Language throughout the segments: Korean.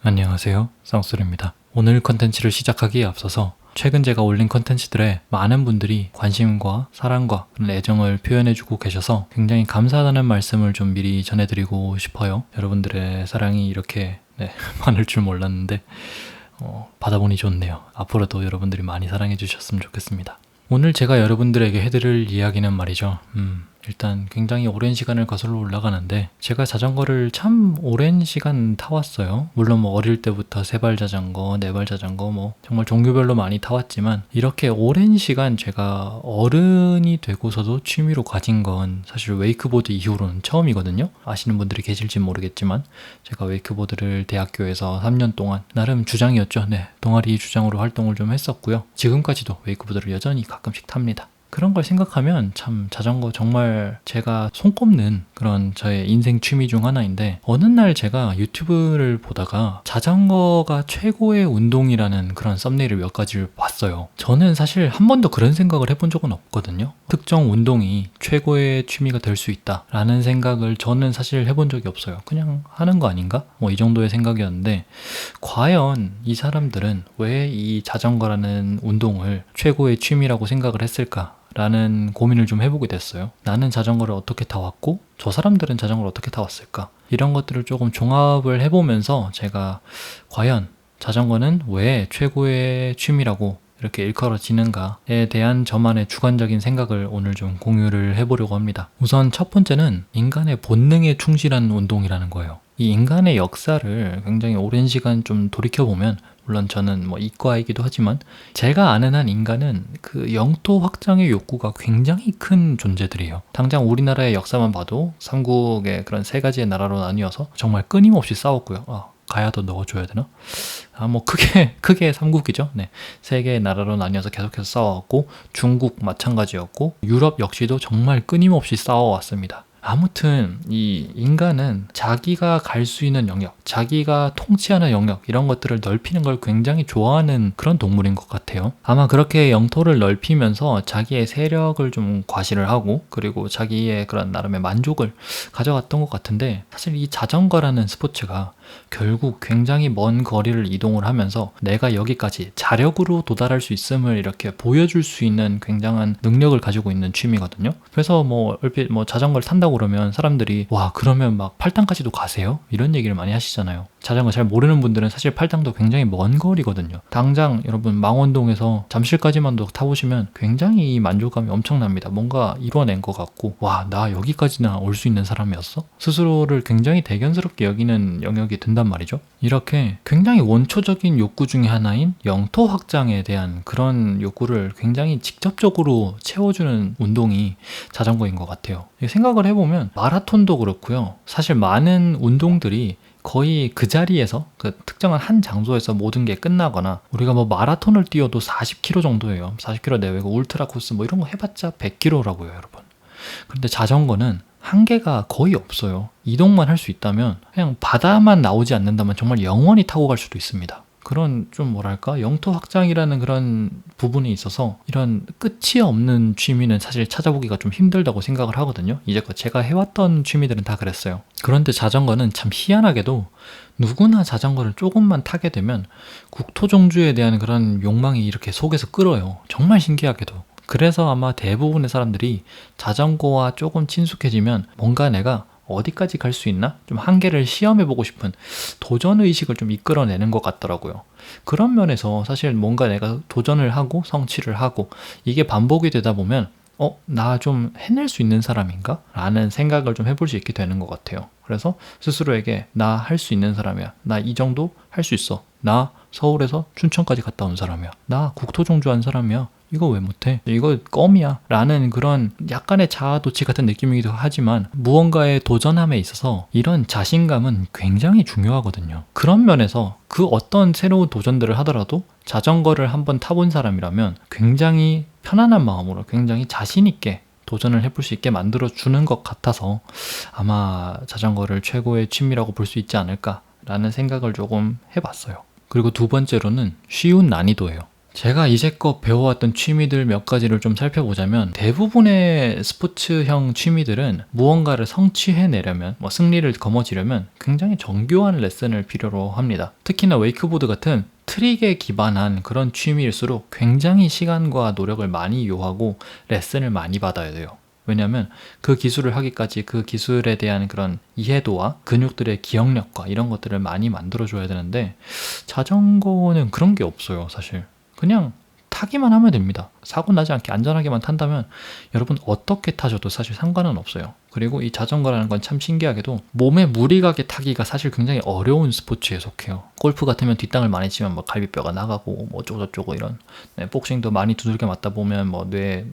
안녕하세요, 쌍술입니다. 오늘 컨텐츠를 시작하기에 앞서서 최근 제가 올린 컨텐츠들에 많은 분들이 관심과 사랑과 그런 애정을 표현해주고 계셔서 굉장히 감사하다는 말씀을 좀 미리 전해드리고 싶어요. 여러분들의 사랑이 이렇게 많을 줄 몰랐는데 받아보니 좋네요. 앞으로도 여러분들이 많이 사랑해 주셨으면 좋겠습니다. 오늘 제가 여러분들에게 해드릴 이야기는 말이죠. 일단 굉장히 오랜 시간을 거슬러 올라가는데 제가 자전거를 참 오랜 시간 타왔어요. 물론 어릴 때부터 세발 자전거, 네발 자전거 정말 종류별로 많이 타왔지만 이렇게 오랜 시간 제가 어른이 되고서도 취미로 가진 건 사실 웨이크보드 이후로는 처음이거든요. 아시는 분들이 계실지 모르겠지만 제가 웨이크보드를 대학교에서 3년 동안 나름 주장이었죠. 동아리 주장으로 활동을 좀 했었고요. 지금까지도 웨이크보드를 여전히 가끔씩 탑니다. 그런 걸 생각하면 참 자전거 정말 제가 손꼽는 그런 저의 인생 취미 중 하나인데 어느 날 제가 유튜브를 보다가 자전거가 최고의 운동이라는 그런 썸네일을 몇 가지를 봤어요. 저는 사실 한 번도 그런 생각을 해본 적은 없거든요. 특정 운동이 최고의 취미가 될 수 있다라는 생각을 저는 사실 해본 적이 없어요. 그냥 하는 거 아닌가? 이 정도의 생각이었는데 과연 이 사람들은 왜 이 자전거라는 운동을 최고의 취미라고 생각을 했을까? 라는 고민을 좀 해보게 됐어요. 나는 자전거를 어떻게 타왔고 저 사람들은 자전거를 어떻게 타왔을까? 이런 것들을 조금 종합을 해보면서 제가 과연 자전거는 왜 최고의 취미라고 이렇게 일컬어지는가에 대한 저만의 주관적인 생각을 오늘 좀 공유를 해보려고 합니다. 우선 첫 번째는 인간의 본능에 충실한 운동이라는 거예요. 이 인간의 역사를 굉장히 오랜 시간 좀 돌이켜보면 물론 저는 이과이기도 하지만 제가 아는 한 인간은 그 영토 확장의 욕구가 굉장히 큰 존재들이에요. 당장 우리나라의 역사만 봐도 삼국의 그런 세 가지의 나라로 나뉘어서 정말 끊임없이 싸웠고요. 가야도 넣어줘야 되나? 크게 삼국이죠. 세 개의 나라로 나뉘어서 계속해서 싸워왔고 중국 마찬가지였고 유럽 역시도 정말 끊임없이 싸워왔습니다. 아무튼 이 인간은 자기가 갈 수 있는 영역, 자기가 통치하는 영역 이런 것들을 넓히는 걸 굉장히 좋아하는 그런 동물인 것 같아요. 아마 그렇게 영토를 넓히면서 자기의 세력을 좀 과시를 하고 그리고 자기의 그런 나름의 만족을 가져갔던 것 같은데 사실 이 자전거라는 스포츠가 결국 굉장히 먼 거리를 이동을 하면서 내가 여기까지 자력으로 도달할 수 있음을 이렇게 보여줄 수 있는 굉장한 능력을 가지고 있는 취미거든요. 그래서 얼핏 자전거를 탄다고 그러면 사람들이 와 그러면 막 팔당까지도 가세요? 이런 얘기를 많이 하시잖아요. 자전거 잘 모르는 분들은 사실 팔당도 굉장히 먼 거리거든요. 당장 여러분 망원동에서 잠실까지만도 타보시면 굉장히 이 만족감이 엄청납니다. 뭔가 이뤄낸 것 같고 와 나 여기까지나 올 수 있는 사람이었어? 스스로를 굉장히 대견스럽게 여기는 영역이 든단 말이죠. 이렇게 굉장히 원초적인 욕구 중에 하나인 영토 확장에 대한 그런 욕구를 굉장히 직접적으로 채워주는 운동이 자전거인 것 같아요. 생각을 해보면 마라톤도 그렇고요. 사실 많은 운동들이 거의 그 자리에서 그 특정한 한 장소에서 모든 게 끝나거나 우리가 마라톤을 뛰어도 40km 정도예요. 40km 내외고 울트라 코스 이런 거 해봤자 100km라고요, 여러분. 그런데 자전거는 한계가 거의 없어요. 이동만 할 수 있다면 그냥 바다만 나오지 않는다면 정말 영원히 타고 갈 수도 있습니다. 그런 좀 영토 확장이라는 그런 부분에 있어서 이런 끝이 없는 취미는 사실 찾아보기가 좀 힘들다고 생각을 하거든요. 이제껏 제가 해왔던 취미들은 다 그랬어요. 그런데 자전거는 참 희한하게도 누구나 자전거를 조금만 타게 되면 국토종주에 대한 그런 욕망이 이렇게 속에서 끓어요. 정말 신기하게도. 그래서 아마 대부분의 사람들이 자전거와 조금 친숙해지면 뭔가 내가 어디까지 갈 수 있나? 좀 한계를 시험해보고 싶은 도전의식을 좀 이끌어내는 것 같더라고요. 그런 면에서 사실 뭔가 내가 도전을 하고 성취를 하고 이게 반복이 되다 보면 나 좀 해낼 수 있는 사람인가? 라는 생각을 좀 해볼 수 있게 되는 것 같아요. 그래서 스스로에게 나 할 수 있는 사람이야. 나 이 정도 할 수 있어. 나 서울에서 춘천까지 갔다 온 사람이야. 나 국토종주한 사람이야. 이거 왜 못해? 이거 껌이야 라는 그런 약간의 자아도취 같은 느낌이기도 하지만 무언가에 도전함에 있어서 이런 자신감은 굉장히 중요하거든요. 그런 면에서 그 어떤 새로운 도전들을 하더라도 자전거를 한번 타본 사람이라면 굉장히 편안한 마음으로 굉장히 자신 있게 도전을 해볼 수 있게 만들어주는 것 같아서 아마 자전거를 최고의 취미라고 볼 수 있지 않을까라는 생각을 조금 해봤어요. 그리고 두 번째로는 쉬운 난이도예요. 제가 이제껏 배워왔던 취미들 몇 가지를 좀 살펴보자면 대부분의 스포츠형 취미들은 무언가를 성취해내려면 승리를 거머쥐려면 굉장히 정교한 레슨을 필요로 합니다. 특히나 웨이크보드 같은 트릭에 기반한 그런 취미일수록 굉장히 시간과 노력을 많이 요하고 레슨을 많이 받아야 돼요. 왜냐하면 그 기술을 하기까지 그 기술에 대한 그런 이해도와 근육들의 기억력과 이런 것들을 많이 만들어줘야 되는데 자전거는 그런 게 없어요, 사실. 그냥 타기만 하면 됩니다. 사고 나지 않게 안전하게만 탄다면 여러분 어떻게 타셔도 사실 상관은 없어요. 그리고 이 자전거라는 건 참 신기하게도 몸에 무리 가게 타기가 사실 굉장히 어려운 스포츠에 속해요. 골프 같으면 뒷땅을 많이 치면 갈비뼈가 나가고 어쩌고저쩌고 이런, 복싱도 많이 두들겨 맞다 보면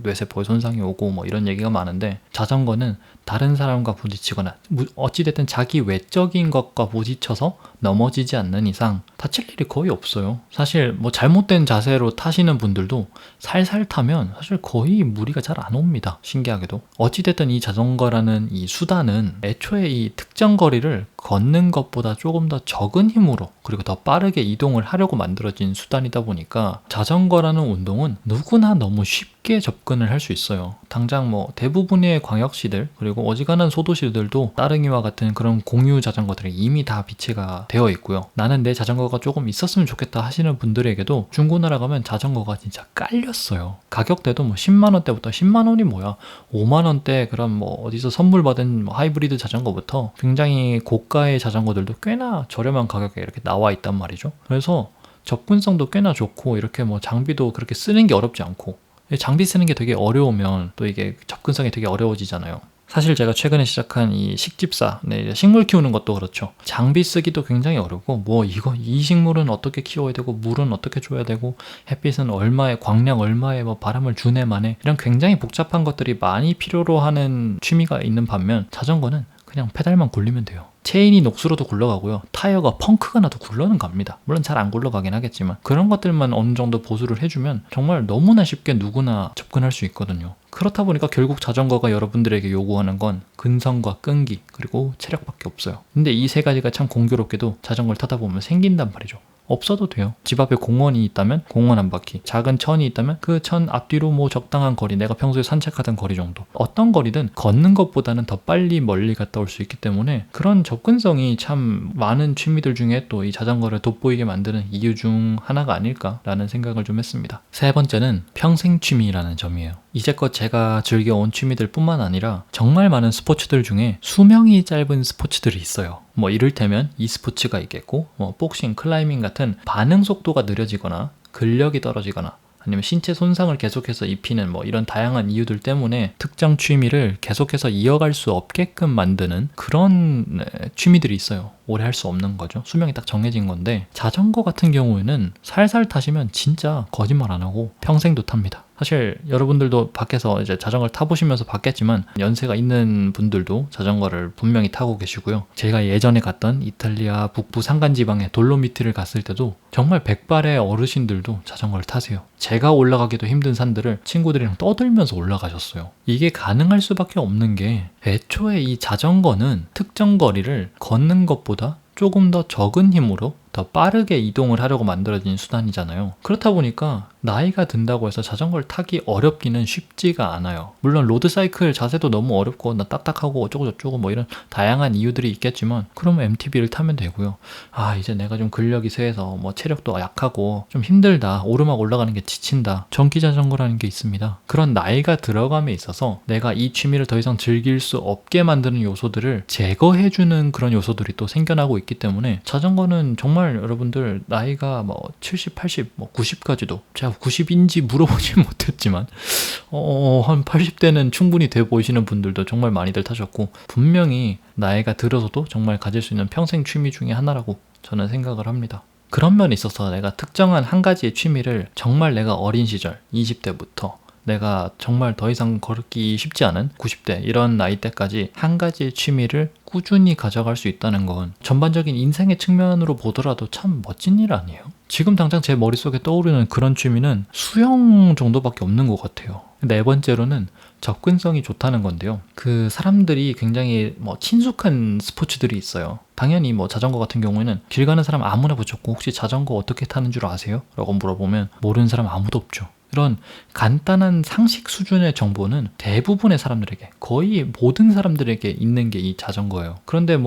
뇌세포에 손상이 오고 이런 얘기가 많은데, 자전거는 다른 사람과 부딪히거나 어찌됐든 자기 외적인 것과 부딪혀서 넘어지지 않는 이상 다칠 일이 거의 없어요. 사실 잘못된 자세로 타시는 분들도 살살 타면 사실 거의 무리가 잘 안 옵니다. 신기하게도. 어찌됐든 이 자전거라는 이 수단은 애초에 이 특정 거리를 걷는 것보다 조금 더 적은 힘으로 그리고 더 빠르게 이동을 하려고 만들어진 수단이다 보니까 자전거라는 운동은 누구나 너무 쉽게 접근을 할 수 있어요. 당장 대부분의 광역시들 그리고 어지간한 소도시들도 따릉이와 같은 그런 공유 자전거들이 이미 다 비치가 되어 있고요. 나는 내 자전거가 조금 있었으면 좋겠다 하시는 분들에게도 중고나라 가면 자전거가 진짜 깔렸어요. 가격대도 10만원대부터, 10만원이 뭐야, 5만원대 그런 어디서 선물 받은 하이브리드 자전거부터 굉장히 고가의 자전거들도 꽤나 저렴한 가격에 이렇게 나와 있단 말이죠. 그래서 접근성도 꽤나 좋고 이렇게 장비도 그렇게 쓰는 게 어렵지 않고, 장비 쓰는 게 되게 어려우면 또 이게 접근성이 되게 어려워지잖아요. 사실 제가 최근에 시작한 이 식집사, 식물 키우는 것도 그렇죠. 장비 쓰기도 굉장히 어렵고 이 식물은 어떻게 키워야 되고 물은 어떻게 줘야 되고 햇빛은 얼마에, 광량 얼마에 바람을 주네 마네, 이런 굉장히 복잡한 것들이 많이 필요로 하는 취미가 있는 반면 자전거는 그냥 페달만 굴리면 돼요. 체인이 녹슬어도 굴러가고요. 타이어가 펑크가 나도 굴러는 갑니다. 물론 잘 안 굴러가긴 하겠지만 그런 것들만 어느 정도 보수를 해주면 정말 너무나 쉽게 누구나 접근할 수 있거든요. 그렇다 보니까 결국 자전거가 여러분들에게 요구하는 건 근성과 끈기 그리고 체력밖에 없어요. 근데 이 세 가지가 참 공교롭게도 자전거를 타다 보면 생긴단 말이죠. 없어도 돼요. 집 앞에 공원이 있다면 공원 한 바퀴, 작은 천이 있다면 그 천 앞뒤로 적당한 거리, 내가 평소에 산책하던 거리 정도, 어떤 거리든 걷는 것보다는 더 빨리 멀리 갔다 올 수 있기 때문에 그런 접근성이 참 많은 취미들 중에 또 이 자전거를 돋보이게 만드는 이유 중 하나가 아닐까라는 생각을 좀 했습니다. 세 번째는 평생 취미라는 점이에요. 이제껏 제가 즐겨온 취미들 뿐만 아니라 정말 많은 스포츠들 중에 수명이 짧은 스포츠들이 있어요. 이를테면 e스포츠가 있겠고, 복싱, 클라이밍 같은 반응 속도가 느려지거나 근력이 떨어지거나 아니면 신체 손상을 계속해서 입히는 이런 다양한 이유들 때문에 특정 취미를 계속해서 이어갈 수 없게끔 만드는 그런 취미들이 있어요. 오래 할 수 없는 거죠. 수명이 딱 정해진 건데, 자전거 같은 경우에는 살살 타시면 진짜 거짓말 안 하고 평생도 탑니다. 사실 여러분들도 밖에서 이제 자전거를 타보시면서 봤겠지만 연세가 있는 분들도 자전거를 분명히 타고 계시고요. 제가 예전에 갔던 이탈리아 북부 산간지방의 돌로미티를 갔을 때도 정말 백발의 어르신들도 자전거를 타세요. 제가 올라가기도 힘든 산들을 친구들이랑 떠들면서 올라가셨어요. 이게 가능할 수밖에 없는 게 애초에 이 자전거는 특정 거리를 걷는 것보다 조금 더 적은 힘으로 더 빠르게 이동을 하려고 만들어진 수단이잖아요. 그렇다 보니까 나이가 든다고 해서 자전거를 타기 어렵기는 쉽지가 않아요. 물론 로드사이클 자세도 너무 어렵고 나 딱딱하고 어쩌고저쩌고 이런 다양한 이유들이 있겠지만 그러면 MTB를 타면 되고요. 이제 내가 좀 근력이 쇠해서 체력도 약하고 좀 힘들다, 오르막 올라가는 게 지친다, 전기자전거라는 게 있습니다. 그런 나이가 들어감에 있어서 내가 이 취미를 더 이상 즐길 수 없게 만드는 요소들을 제거해주는 그런 요소들이 또 생겨나고 있기 때문에 자전거는 정말 여러분들 나이가 70, 80, 90까지도, 제가 90인지 물어보진 못했지만 한 80대는 충분히 돼 보이시는 분들도 정말 많이들 타셨고, 분명히 나이가 들어서도 정말 가질 수 있는 평생 취미 중에 하나라고 저는 생각을 합니다. 그런 면에 있어서 내가 특정한 한 가지의 취미를 정말 내가 어린 시절 20대부터 내가 정말 더 이상 걸기 쉽지 않은 90대 이런 나이대까지 한 가지의 취미를 꾸준히 가져갈 수 있다는 건 전반적인 인생의 측면으로 보더라도 참 멋진 일 아니에요? 지금 당장 제 머릿속에 떠오르는 그런 취미는 수영 정도밖에 없는 것 같아요. 네 번째로는 접근성이 좋다는 건데요. 그 사람들이 굉장히 친숙한 스포츠들이 있어요. 당연히 자전거 같은 경우에는 길 가는 사람 아무나 붙였고 혹시 자전거 어떻게 타는 줄 아세요? 라고 물어보면 모르는 사람 아무도 없죠. 이런 간단한 상식 수준의 정보는 대부분의 사람들에게, 거의 모든 사람들에게 있는 게 이 자전거예요. 그런데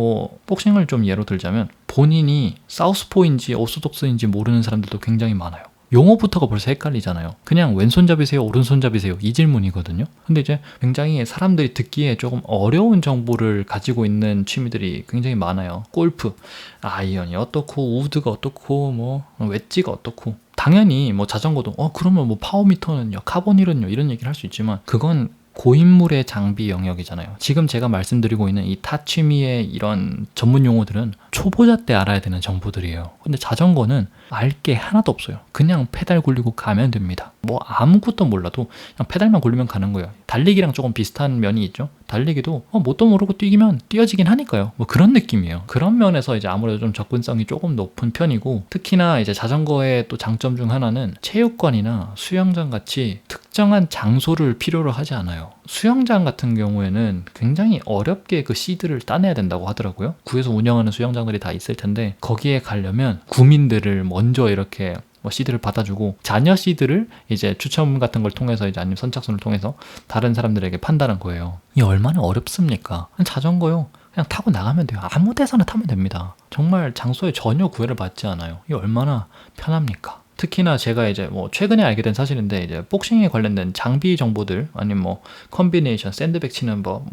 복싱을 좀 예로 들자면 본인이 사우스포인지 오소독스인지 모르는 사람들도 굉장히 많아요. 용어부터가 벌써 헷갈리잖아요. 그냥 왼손잡이세요? 오른손잡이세요? 이 질문이거든요. 근데 이제 굉장히 사람들이 듣기에 조금 어려운 정보를 가지고 있는 취미들이 굉장히 많아요. 골프, 아이언이 어떻고, 우드가 어떻고, 웨지가 어떻고. 당연히 자전거도 그러면 파워미터는요, 카본힐은요, 이런 얘기를 할 수 있지만 그건 고인물의 장비 영역이잖아요. 지금 제가 말씀드리고 있는 이 타 취미의 이런 전문 용어들은 초보자 때 알아야 되는 정보들이에요. 근데 자전거는 알 게 하나도 없어요. 그냥 페달 굴리고 가면 됩니다. 아무것도 몰라도 그냥 페달만 굴리면 가는 거예요. 달리기랑 조금 비슷한 면이 있죠. 달리기도 뭣도 모르고 뛰기면 뛰어지긴 하니까요. 그런 느낌이에요. 그런 면에서 이제 아무래도 좀 접근성이 조금 높은 편이고, 특히나 이제 자전거의 또 장점 중 하나는 체육관이나 수영장 같이 특정한 장소를 필요로 하지 않아요. 수영장 같은 경우에는 굉장히 어렵게 그 시드를 따내야 된다고 하더라고요. 구에서 운영하는 수영장들이 다 있을 텐데 거기에 가려면 구민들을 먼저 이렇게 시드를 받아주고 자녀 시드를 이제 추첨 같은 걸 통해서 이제 아니면 선착순을 통해서 다른 사람들에게 판다는 거예요. 이게 얼마나 어렵습니까? 자전거요. 그냥 타고 나가면 돼요. 아무 데서나 타면 됩니다. 정말 장소에 전혀 구애를 받지 않아요. 이게 얼마나 편합니까? 특히나 제가 이제 최근에 알게 된 사실인데, 이제 복싱에 관련된 장비 정보들, 아니면 컨비네이션, 샌드백 치는 법,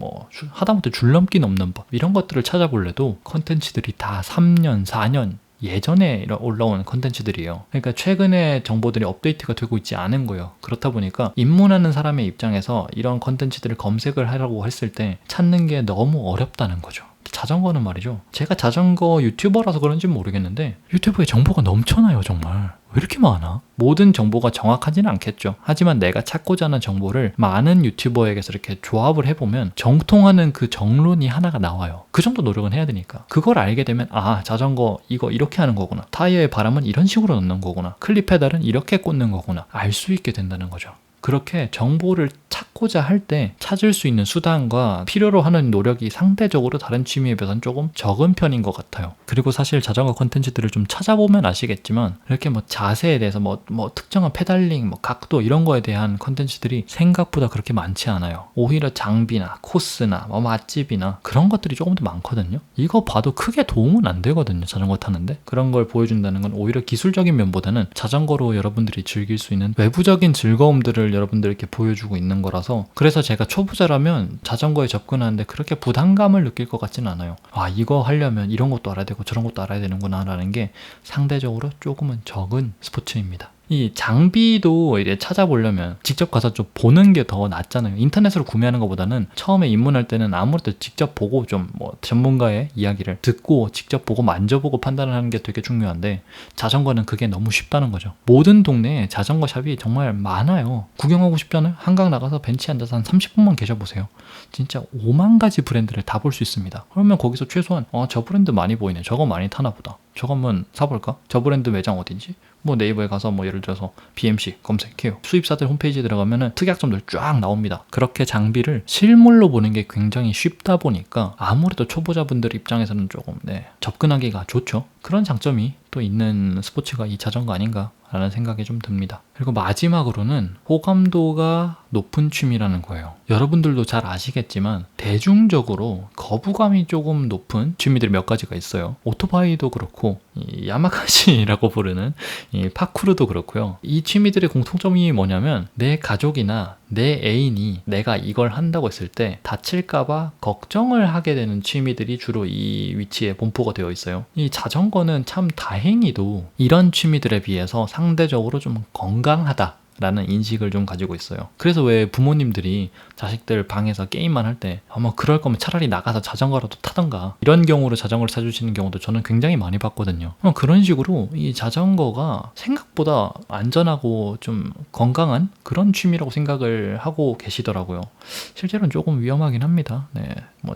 하다못해 줄넘기 넘는 법, 이런 것들을 찾아볼래도 컨텐츠들이 다 3년, 4년 예전에 올라온 컨텐츠들이에요. 그러니까 최근에 정보들이 업데이트가 되고 있지 않은 거예요. 그렇다 보니까 입문하는 사람의 입장에서 이런 컨텐츠들을 검색을 하려고 했을 때 찾는 게 너무 어렵다는 거죠. 자전거는 말이죠. 제가 자전거 유튜버라서 그런지는 모르겠는데 유튜브에 정보가 넘쳐나요. 정말. 왜 이렇게 많아? 모든 정보가 정확하지는 않겠죠. 하지만 내가 찾고자 하는 정보를 많은 유튜버에게서 이렇게 조합을 해보면 정통하는 그 정론이 하나가 나와요. 그 정도 노력은 해야 되니까. 그걸 알게 되면 자전거 이거 이렇게 하는 거구나. 타이어의 바람은 이런 식으로 넣는 거구나. 클립 페달은 이렇게 꽂는 거구나. 알 수 있게 된다는 거죠. 그렇게 정보를 찾고자 할 때 찾을 수 있는 수단과 필요로 하는 노력이 상대적으로 다른 취미에 비해서는 조금 적은 편인 것 같아요. 그리고 사실 자전거 컨텐츠들을 좀 찾아보면 아시겠지만 이렇게 자세에 대해서 특정한 페달링, 각도 이런 거에 대한 컨텐츠들이 생각보다 그렇게 많지 않아요. 오히려 장비나 코스나 맛집이나 그런 것들이 조금 더 많거든요. 이거 봐도 크게 도움은 안 되거든요. 자전거 타는데. 그런 걸 보여준다는 건 오히려 기술적인 면보다는 자전거로 여러분들이 즐길 수 있는 외부적인 즐거움들을 여러분들께 보여주고 있는 거라서, 그래서 제가 초보자라면 자전거에 접근하는데 그렇게 부담감을 느낄 것 같지는 않아요. 이거 하려면 이런 것도 알아야 되고 저런 것도 알아야 되는구나 라는 게 상대적으로 조금은 적은 스포츠입니다. 이 장비도 이제 찾아보려면 직접 가서 좀 보는 게 더 낫잖아요. 인터넷으로 구매하는 것보다는 처음에 입문할 때는 아무래도 직접 보고 좀 전문가의 이야기를 듣고 직접 보고 만져보고 판단을 하는 게 되게 중요한데, 자전거는 그게 너무 쉽다는 거죠. 모든 동네에 자전거 샵이 정말 많아요. 구경하고 싶잖아요? 한강 나가서 벤치에 앉아서 한 30분만 계셔보세요. 진짜 5만 가지 브랜드를 다 볼 수 있습니다. 그러면 거기서 최소한 저 브랜드 많이 보이네, 저거 많이 타나 보다, 저거 한번 사볼까? 저 브랜드 매장 어딘지? 네이버에 가서 예를 들어서 BMC 검색해요. 수입사들 홈페이지에 들어가면은 특약점들 쫙 나옵니다. 그렇게 장비를 실물로 보는 게 굉장히 쉽다 보니까 아무래도 초보자분들 입장에서는 조금 접근하기가 좋죠. 그런 장점이 또 있는 스포츠가 이 자전거 아닌가 라는 생각이 좀 듭니다. 그리고 마지막으로는 호감도가 높은 취미라는 거예요. 여러분들도 잘 아시겠지만 대중적으로 거부감이 조금 높은 취미들이 몇 가지가 있어요. 오토바이도 그렇고 이 야마카시라고 부르는 이 파쿠르도 그렇고요. 이 취미들의 공통점이 뭐냐면 내 가족이나 내 애인이 내가 이걸 한다고 했을 때 다칠까봐 걱정을 하게 되는 취미들이 주로 이 위치에 분포가 되어 있어요. 이 자전거는 참 다행히도 이런 취미들에 비해서 상대적으로 좀 건강하다 라는 인식을 좀 가지고 있어요. 그래서 왜 부모님들이 자식들 방에서 게임만 할 때 그럴 거면 차라리 나가서 자전거라도 타던가 이런 경우로 자전거를 사주시는 경우도 저는 굉장히 많이 봤거든요. 그런 식으로 이 자전거가 생각보다 안전하고 좀 건강한 그런 취미라고 생각을 하고 계시더라고요. 실제로는 조금 위험하긴 합니다.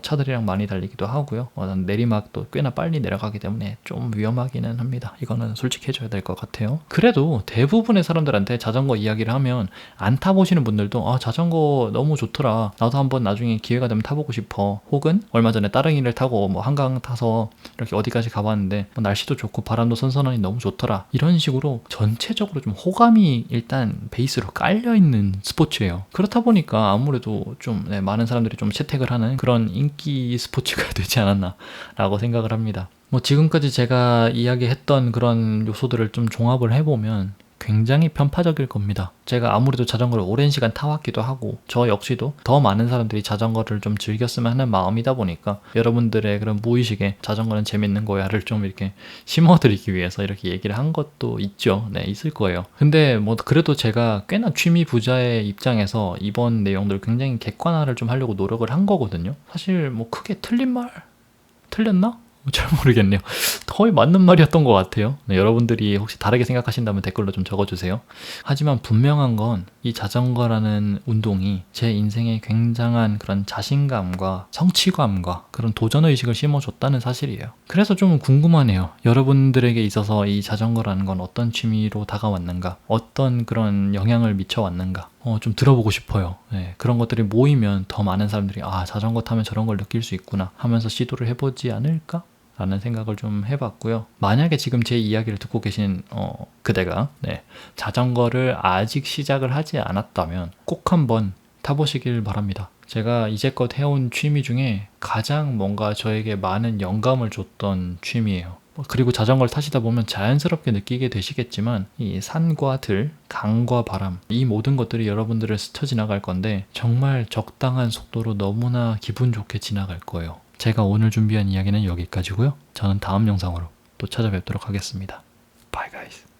차들이랑 많이 달리기도 하고요. 내리막도 꽤나 빨리 내려가기 때문에 좀 위험하기는 합니다. 이거는 솔직해져야 될 것 같아요. 그래도 대부분의 사람들한테 자전거 이야기를 하면 안 타보시는 분들도 아 자전거 너무 좋더라, 나도 한번 나중에 기회가 되면 타보고 싶어, 혹은 얼마 전에 따릉이를 타고 뭐 한강 타서 이렇게 어디까지 가봤는데 뭐 날씨도 좋고 바람도 선선하니 너무 좋더라, 이런 식으로 전체적으로 좀 호감이 일단 베이스로 깔려있는 스포츠예요. 그렇다 보니까 아무래도 좀 많은 사람들이 좀 채택을 하는 그런 인기 스포츠가 되지 않았나 라고 생각을 합니다. 뭐 지금까지 제가 이야기했던 그런 요소들을 좀 종합을 해보면 굉장히 편파적일 겁니다. 제가 아무래도 자전거를 오랜 시간 타왔기도 하고 저 역시도 더 많은 사람들이 자전거를 좀 즐겼으면 하는 마음이다 보니까 여러분들의 그런 무의식에 자전거는 재밌는 거야를 좀 이렇게 심어드리기 위해서 이렇게 얘기를 한 것도 있죠. 네, 있을 거예요. 근데 뭐 그래도 제가 꽤나 취미 부자의 입장에서 이번 내용들 굉장히 객관화를 좀 하려고 노력을 한 거거든요. 사실 뭐 크게 틀린 말? 틀렸나? 잘 모르겠네요. 거의 맞는 말이었던 것 같아요. 네, 여러분들이 혹시 다르게 생각하신다면 댓글로 좀 적어주세요. 하지만 분명한 건 이 자전거라는 운동이 제 인생에 굉장한 그런 자신감과 성취감과 그런 도전의식을 심어줬다는 사실이에요. 그래서 좀 궁금하네요. 여러분들에게 있어서 이 자전거라는 건 어떤 취미로 다가왔는가, 어떤 그런 영향을 미쳐왔는가, 좀 들어보고 싶어요. 네, 그런 것들이 모이면 더 많은 사람들이 아 자전거 타면 저런 걸 느낄 수 있구나 하면서 시도를 해보지 않을까? 라는 생각을 좀 해봤고요. 만약에 지금 제 이야기를 듣고 계신 그대가 자전거를 아직 시작을 하지 않았다면 꼭 한번 타보시길 바랍니다. 제가 이제껏 해온 취미 중에 가장 뭔가 저에게 많은 영감을 줬던 취미예요. 그리고 자전거를 타시다 보면 자연스럽게 느끼게 되시겠지만 이 산과 들, 강과 바람, 이 모든 것들이 여러분들을 스쳐 지나갈 건데 정말 적당한 속도로 너무나 기분 좋게 지나갈 거예요. 제가 오늘 준비한 이야기는 여기까지고요. 저는 다음 영상으로 또 찾아뵙도록 하겠습니다. Bye guys.